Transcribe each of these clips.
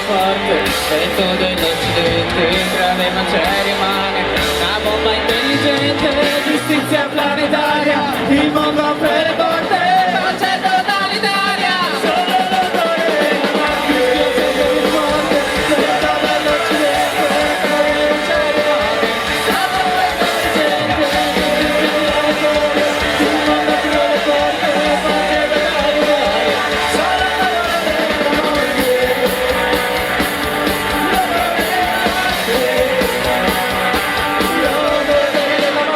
forte e todo el occidente grave materia rimane una bomba intelligente, giustizia planetaria, il mondo apre le porte, pace totalitaria. Solo l'odore della morte, rischio sempre più forte, todo el occidente grave materia rimane una bomba intelligente, giustizia planetaria, il mondo apre le porte, pace totalitaria. Solo l'odore della morte.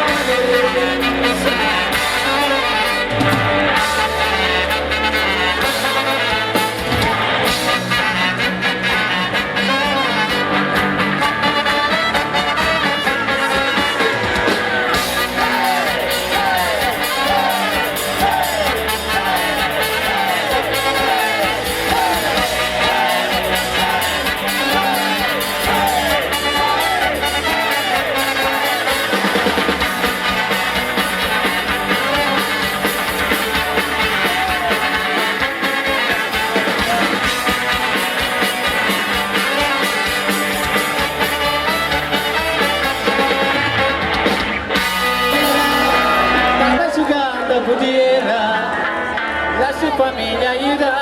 Estaba jugando pudiera a su familia ayudar.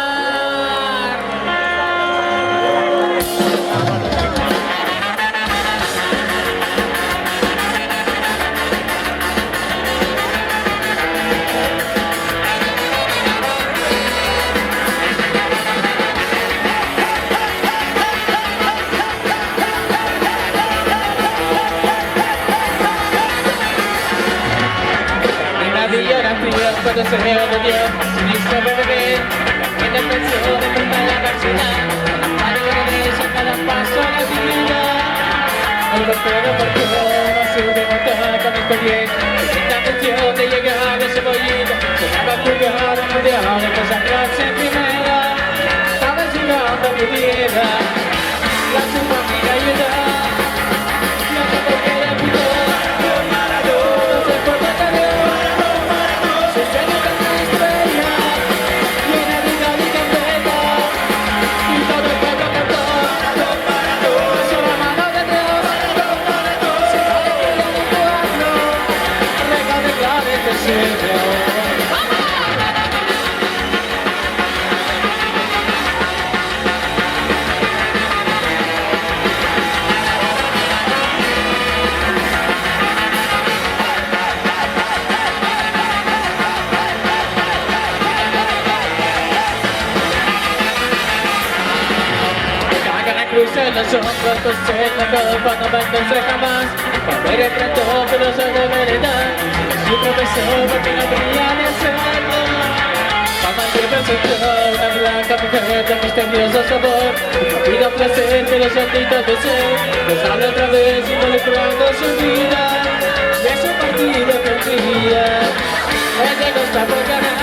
Una villa era fría cuando se me bebió, sin disco bebé, en la pensión de cortar la cárcel, a regreso a cada paso a la vida. El golpeo por todo, no sube montar con el collier, sin atención de llegar a ese bollito, sonaba jugar un mundial de cosas clase en primera, estaba jugando a pudiera, la su familia ayudar. Crucé los hombros, cosé la ropa, no me encontré jamás. Papel pronto, pero soy de verdad. Su profesor, porque no quería ni hacerlo. Mamá que presentó una blanca mujer de misterioso sabor. Pido placer, pero soltitos de ser. Nos habla otra vez, involucrando su vida. Y es un partido que brilla. Ella no está por ganar.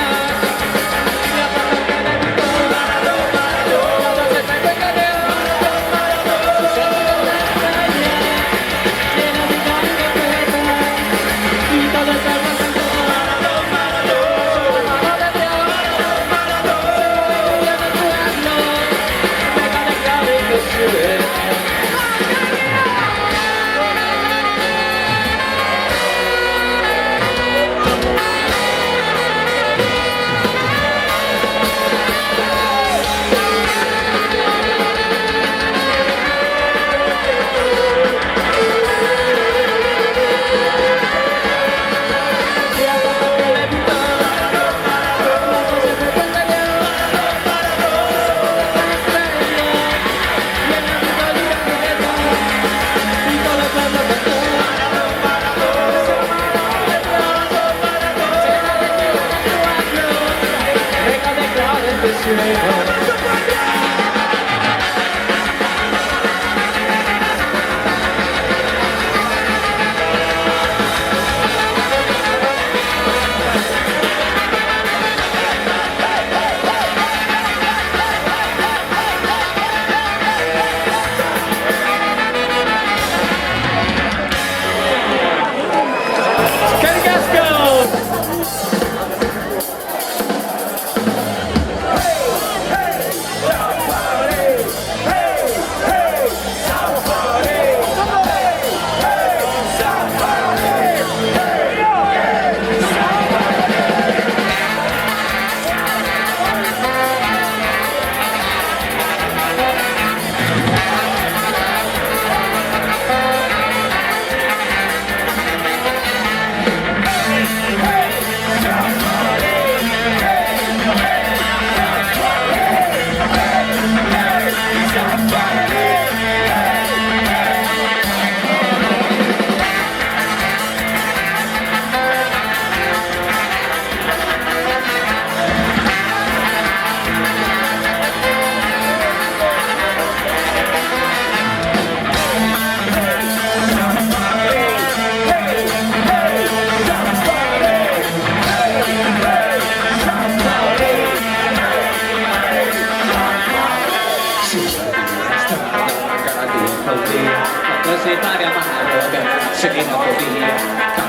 xenofobia,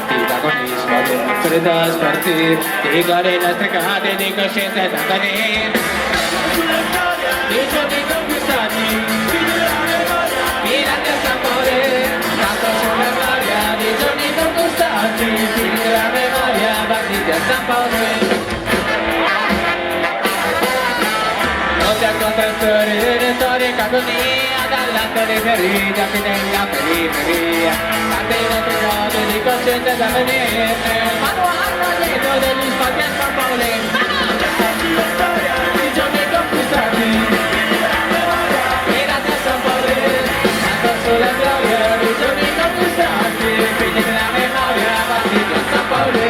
antagonismo delle nostre da spartire, dico le nostre carte di coscienza e d'anganire. I giorni conquistati, mirati a sapore, tanto sulla gloria, di giorni conquistati, figli la memoria, banditi a sapore. Notte a contrastare, storica agonia, dall'alto dei feriti, anche nella periferia. Tante nostre cose di coscienza da venire, mano a dietro degli spazio a sapore. I giorni conquistati, mirati a sapore, tanto sulla gloria, di giorni conquistati, figli della memoria, banditi a sapore.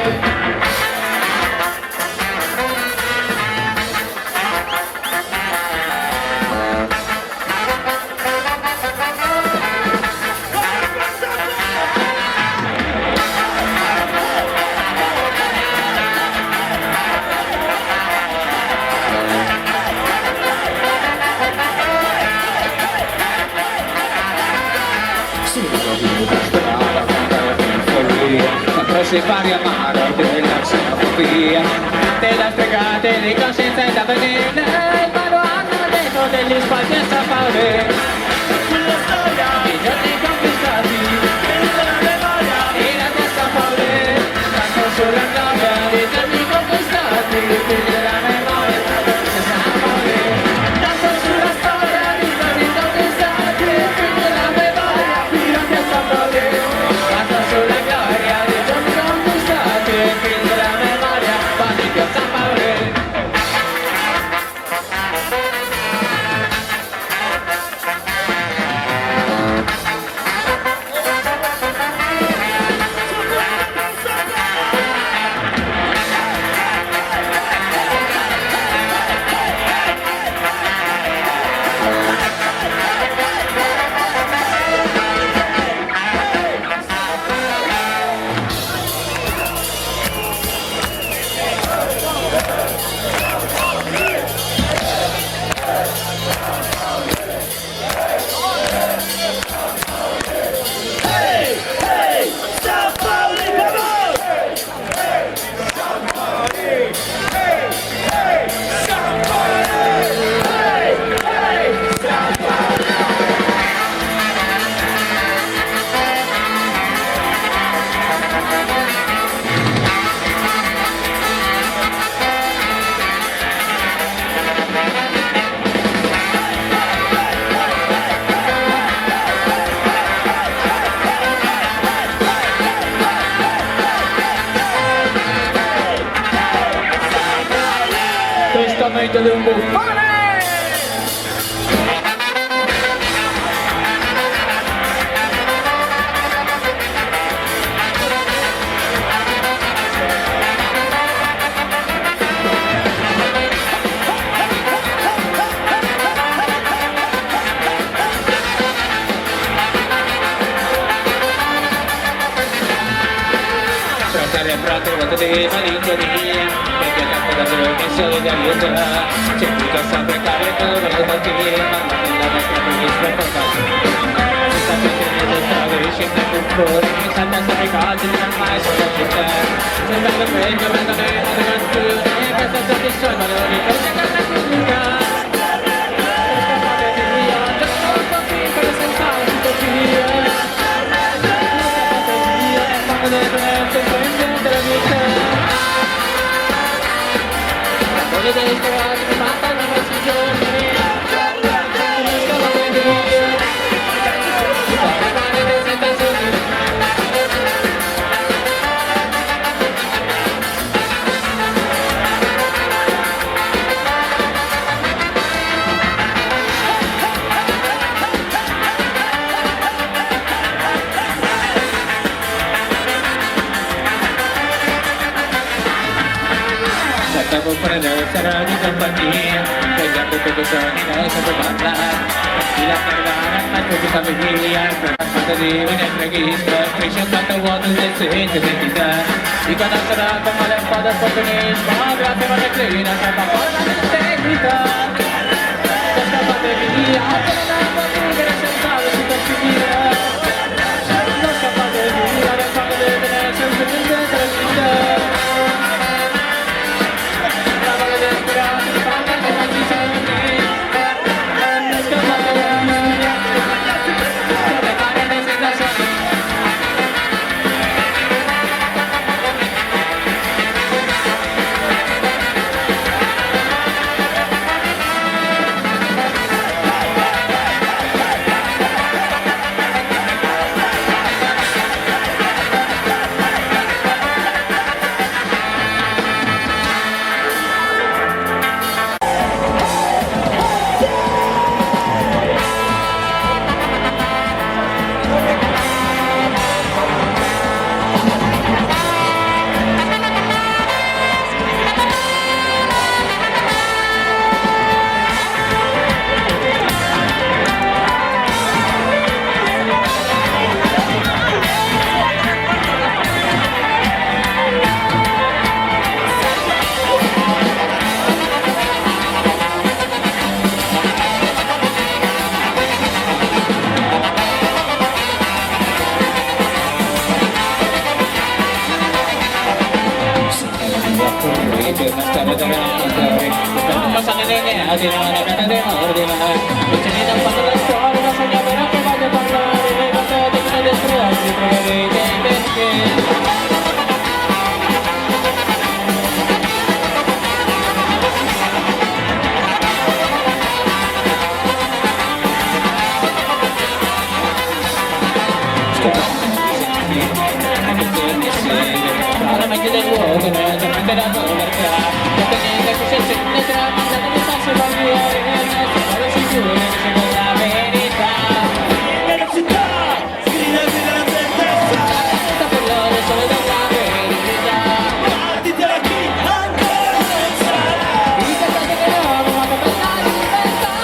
Se pari amaro della xenofobia, della stregate di coscienza e da venire, il mano hanno dentro degli spazi a sapore. Sulla storia, i giorni conquistati, della memoria, e la tua sapore, tanto sulla gloria, i giorni conquistati, della memoria, e sapore, tanto sulla storia, i giorni conquistati, della memoria, e la tua sapore, tanto sulla gloria, i giorni conquistati, della memoria, banditi a sapore. Testamento di un buffone! Fratelli e fratelli, voto di malinconia, perché tanto da giorni solidarietà, c'è tutto sempre carico, voglio partire, ma non la nostra ministra portata. Si sta prendendo le strade, scende più fuori, mi salta sempre i calci, non mai sono città. Se vengo meglio, vengo meno, le canzoni, questa già ti sono valori, per me che la musica. Scappate via, già non so piccole senza utopia. Scappate via, quando dentro la vita. Voglio dei trovati che mattano i nostri giorni. Scavate via. Si fa rimane dei sensazioni. Senza comprendere sarà di compagnia, pregando che bisogni lei sempre parlare. Chi la parlare, ma tu ti fa venire, per la fatta di una preghisca, cresce tanto vuoto del senso identità. Di conoscerà come le fa del opportunismo, grazie a una clina, sempre fuori dall'integrità. Scappate via, che non è possibile senza la superficie. Non scappate via. amore di me. Vicini non fanno la storia, non sogno però che voglio parlare. Quanto devono dentro oggi, troverete perché. Alla meglio del luogo, leggermente da doverla. Non c'è niente che si accende tra mangiare di passo per vivere. Sono sicuro che c'è la verità. Nella città, scrivete nella tempesta. Sta per loro solo della verità. Guardate da chi ancora non sarà. I pensate che l'uomo ma come la libertà.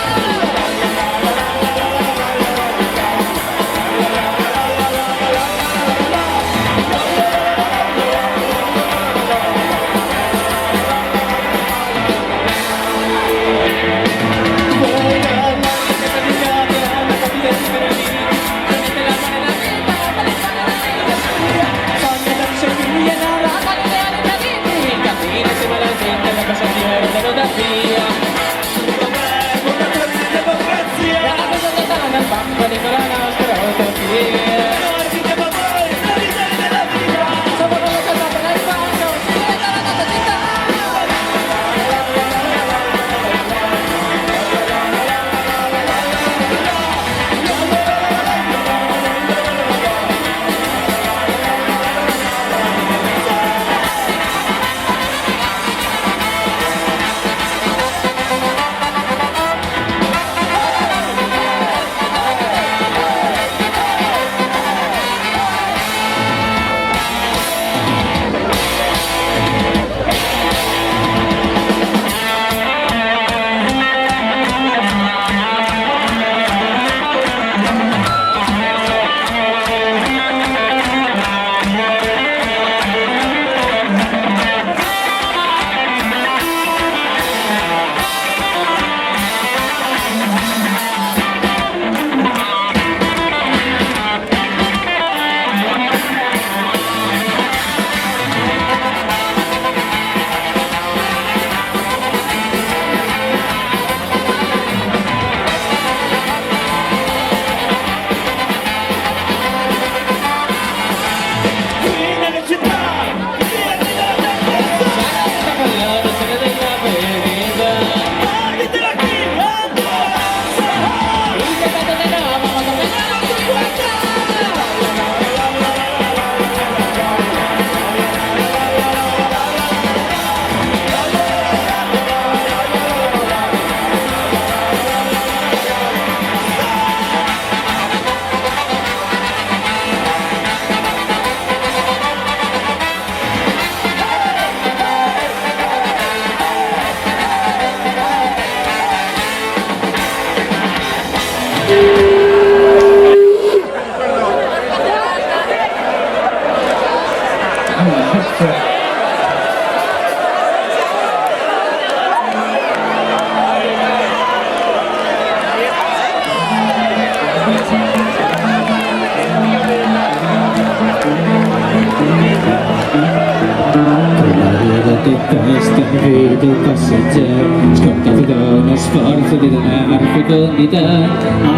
Tempesta, vedo passeggeri, scortati da uno sforzo di denaro fecondità.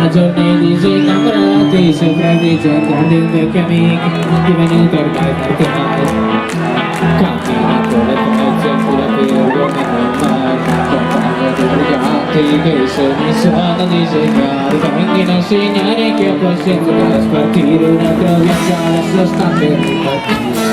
A giorni disinnamorati, sopravvivendo ad un vecchio amico, divenuto ormai mortale. Cammina con le mezze pure per uomini nel mare, portando dei briganti che i sogni sono disegnati. Vengono segnali che ho coscienza da spartire un altro viaggio adesso sta per ripartire.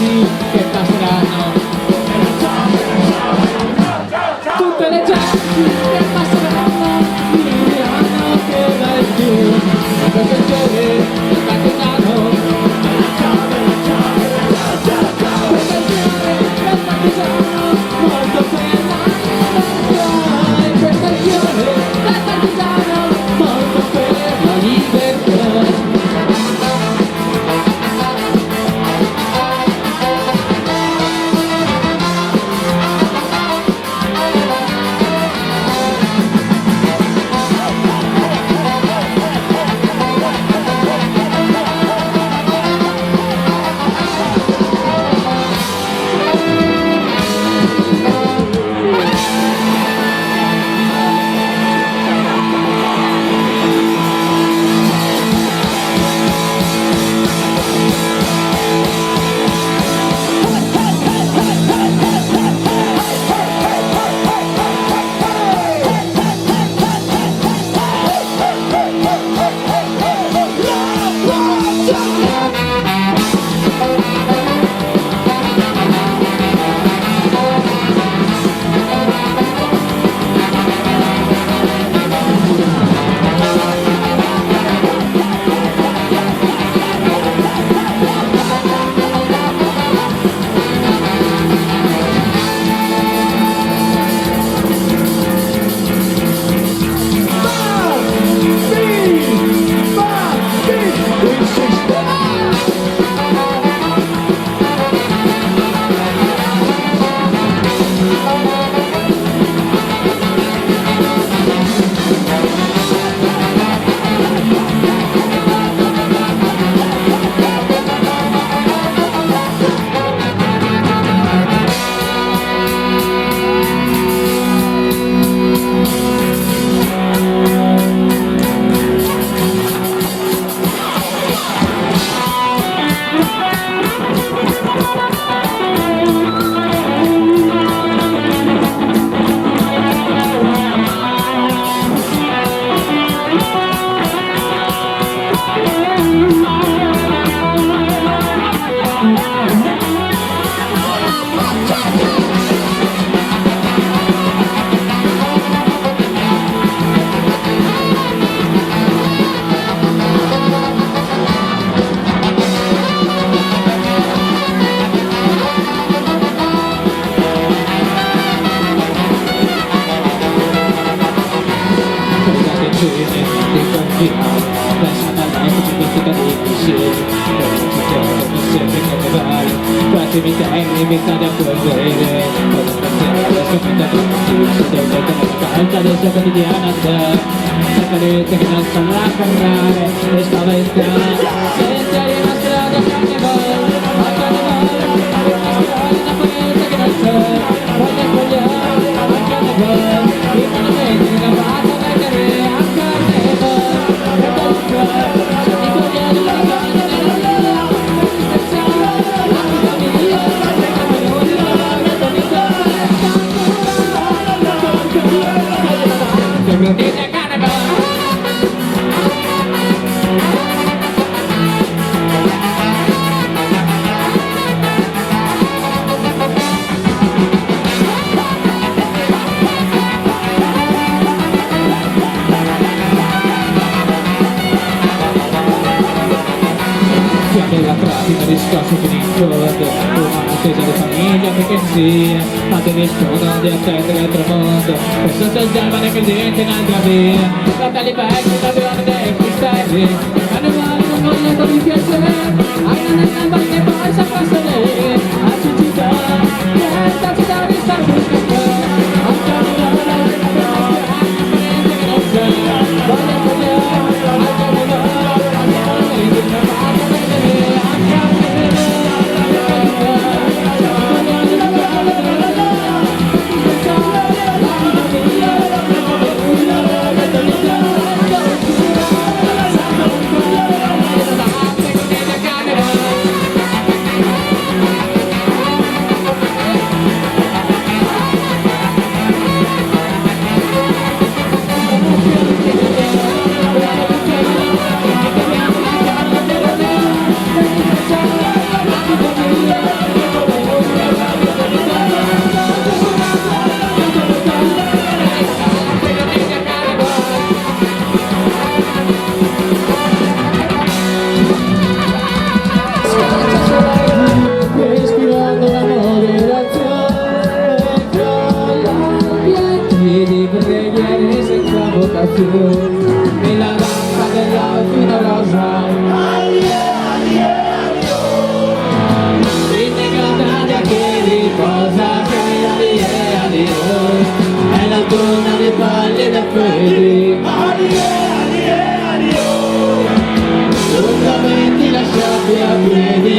genti che passeranno. Tutte le genti che passeranno mi diranno che vai più. Perché c'è il partigiano. Perché c'è il partigiano molto fermo. Questa azione del partigiano molto per la libertà. Quasi mi tenni, mi sta da correre. Cosa passare, adesso mi da tutti. Se devo tenere la calza, adesso quotidiana da sapete che non stanno a parlare e spaventare. Senza rimasto da carnevale, a carnevale, una parete che non c'è. Voglio spogliare, a carnevale, i monumenti che non vanno a vedere a carnevale. E danzare, se ti voglio la gana della la pratica discorso finito un'attesa di famiglia perché sia ma te rispondono di attendere il tramonto per sotto il giovane che diventa un'altra via fratelli vecchi padroni dei cristiani hanno male non vogliono di piacere hanno nel gamba che poi sa passare a città questa città di sta buscando anche a Milano che non c'è voglio spogliare anche a Milano nella danza dell'alpina rosa. Innegata che riposa, che è l'autunno di pallide freddi. Lungamente lasciati a piedi,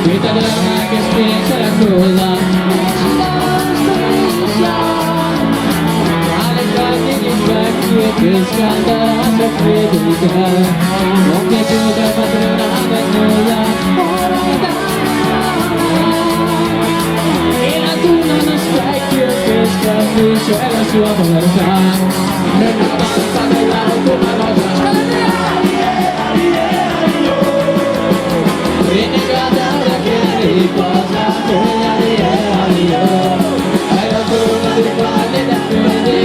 italiana che spinge la coda, alle parti di specchi che scalda la sua fedeltà, non piaciuta padrona per nulla, e la luna uno specchio che scalfisce la sua povertà, nella danza dell'auto una rosa. Rinnegata da che riposa, è l'autunno di pallide freddi.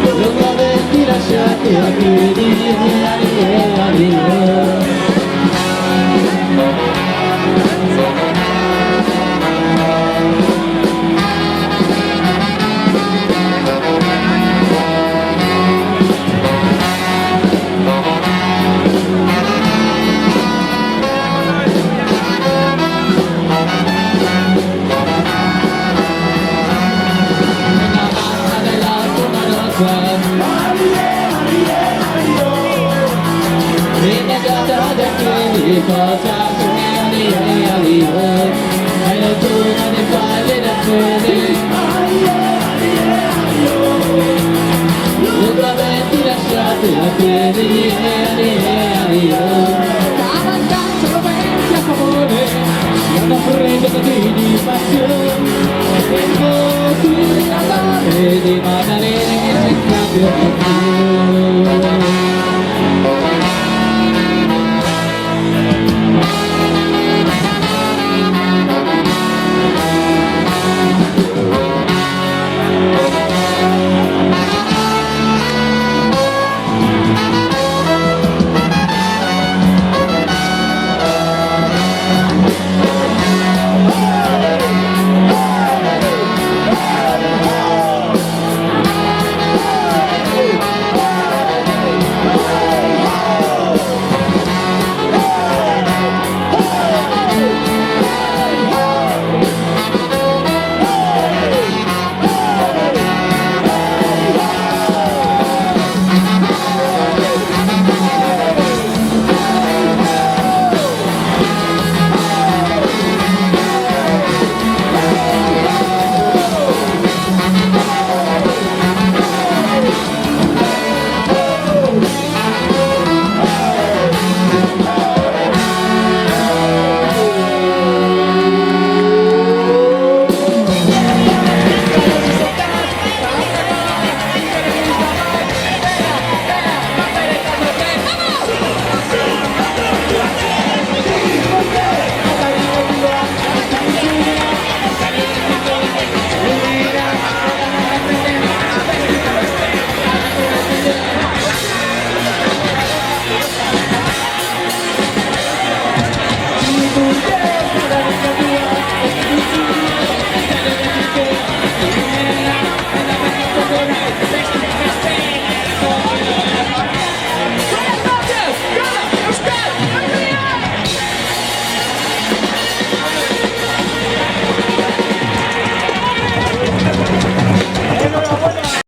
Lungamente lasciati a piedi, rinnegata da che riposa, è l'autunno di pallide freddi. Lungamente lasciati a piedi, avanzando roventi a favore, siamo freddi di passione, e voti d'amore di Maddalene che si cambia per più.